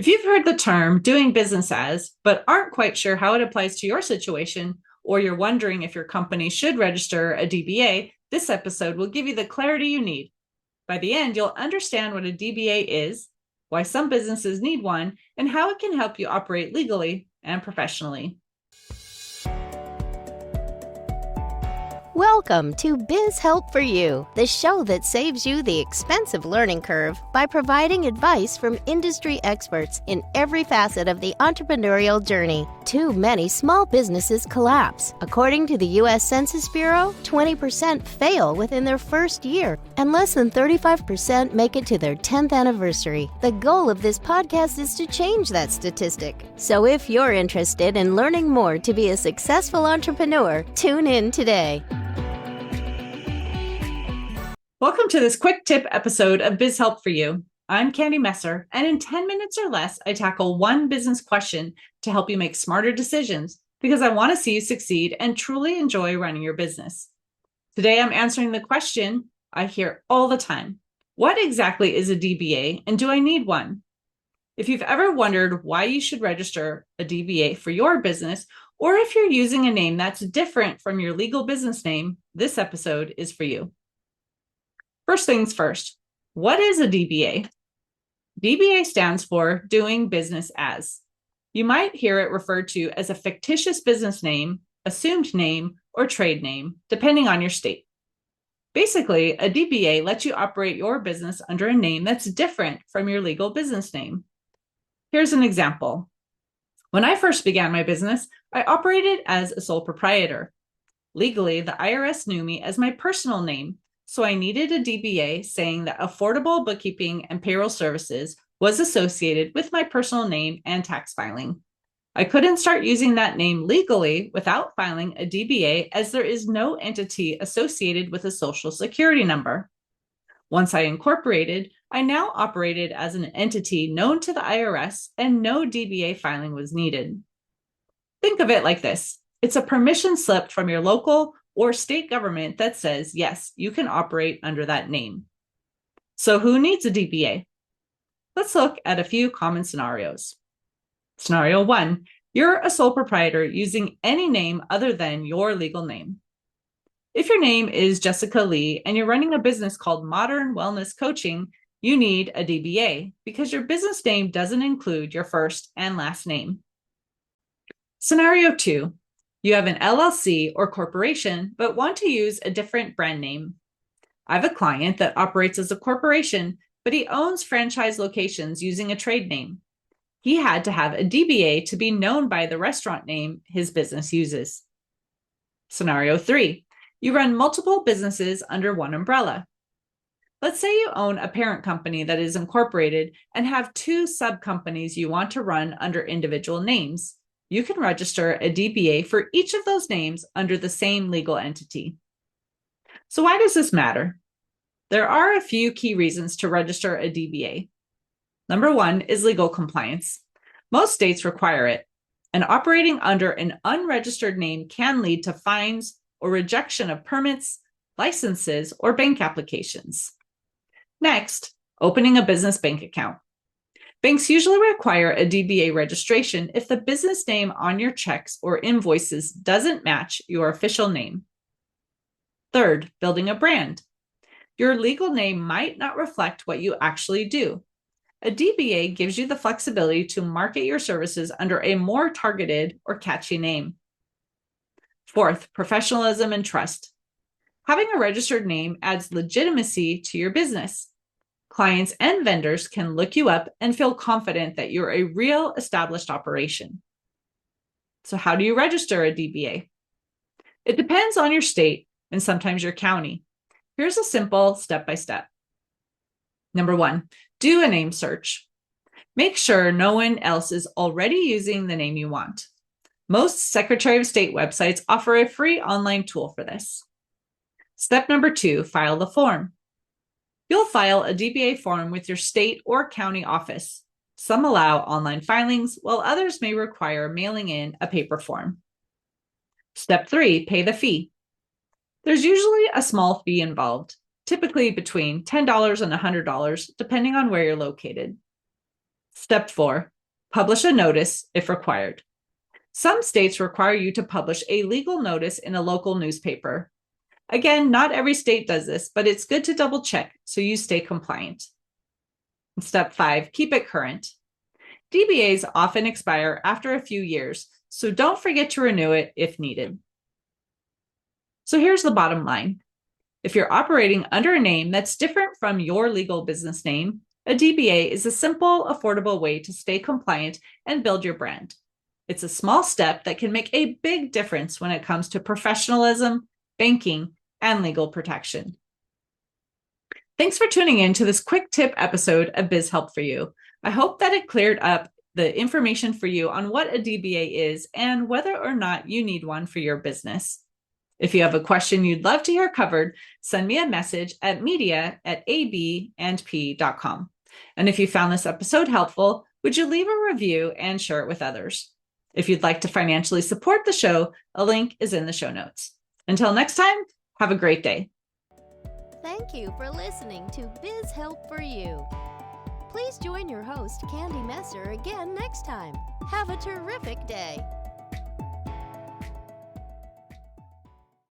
If you've heard the term doing business as, but aren't quite sure how it applies to your situation, or you're wondering if your company should register a DBA, this episode will give you the clarity you need. By the end, you'll understand what a DBA is, why some businesses need one, and how it can help you operate legally and professionally. Welcome to Biz Help for You, the show that saves you the expensive learning curve by providing advice from industry experts in every facet of the entrepreneurial journey. Too many small businesses collapse. According to the U.S. Census Bureau, 20% fail within their first year, and less than 35% make it to their 10th anniversary. The goal of this podcast is to change that statistic. So if you're interested in learning more to be a successful entrepreneur, tune in today. Welcome to this quick tip episode of Biz Help for You. I'm Candy Messer, and in 10 minutes or less, I tackle one business question to help you make smarter decisions because I want to see you succeed and truly enjoy running your business. Today, I'm answering the question I hear all the time. What exactly is a DBA, and do I need one? If you've ever wondered why you should register a DBA for your business, or if you're using a name that's different from your legal business name, this episode is for you. First things first, what is a DBA? DBA stands for doing business as. You might hear it referred to as a fictitious business name, assumed name, or trade name, depending on your state. Basically, a DBA lets you operate your business under a name that's different from your legal business name. Here's an example. When I first began my business, I operated as a sole proprietor. Legally, the IRS knew me as my personal name, so I needed a DBA saying that affordable bookkeeping and payroll services was associated with my personal name and tax filing. I couldn't start using that name legally without filing a DBA, as there is no entity associated with a social security number. Once I incorporated, I now operated as an entity known to the IRS, and no DBA filing was needed. Think of it like this. It's a permission slip from your local or state government that says, yes, you can operate under that name. So who needs a DBA? Let's look at a few common scenarios. Scenario 1, you're a sole proprietor using any name other than your legal name. If your name is Jessica Lee and you're running a business called Modern Wellness Coaching, you need a DBA because your business name doesn't include your first and last name. Scenario 2, you have an LLC or corporation, but want to use a different brand name. I have a client that operates as a corporation, but he owns franchise locations using a trade name. He had to have a DBA to be known by the restaurant name his business uses. Scenario 3, you run multiple businesses under one umbrella. Let's say you own a parent company that is incorporated and have two sub-companies you want to run under individual names. You can register a DBA for each of those names under the same legal entity. So why does this matter? There are a few key reasons to register a DBA. Number 1 is legal compliance. Most states require it, and operating under an unregistered name can lead to fines or rejection of permits, licenses, or bank applications. Next, opening a business bank account. Banks usually require a DBA registration if the business name on your checks or invoices doesn't match your official name. Third, building a brand. Your legal name might not reflect what you actually do. A DBA gives you the flexibility to market your services under a more targeted or catchy name. Fourth, professionalism and trust. Having a registered name adds legitimacy to your business. Clients and vendors can look you up and feel confident that you're a real established operation. So how do you register a DBA? It depends on your state and sometimes your county. Here's a simple step-by-step. Number 1, do a name search. Make sure no one else is already using the name you want. Most Secretary of State websites offer a free online tool for this. Step number 2, file the form. You'll file a DBA form with your state or county office. Some allow online filings, while others may require mailing in a paper form. Step 3, pay the fee. There's usually a small fee involved, typically between $10 and $100, depending on where you're located. Step 4, publish a notice if required. Some states require you to publish a legal notice in a local newspaper. Again, not every state does this, but it's good to double check so you stay compliant. Step 5, keep it current. DBAs often expire after a few years, so don't forget to renew it if needed. So here's the bottom line. If you're operating under a name that's different from your legal business name, a DBA is a simple, affordable way to stay compliant and build your brand. It's a small step that can make a big difference when it comes to professionalism, banking, and legal protection. Thanks for tuning in to this quick tip episode of Biz Help for You. I hope that it cleared up the information for you on what a DBA is and whether or not you need one for your business. If you have a question you'd love to hear covered, send me a message at media@abandp.com. And if you found this episode helpful, would you leave a review and share it with others? If you'd like to financially support the show, a link is in the show notes. Until next time, have a great day. Thank you for listening to Biz Help for You. Please join your host, Candy Messer, again next time. Have a terrific day.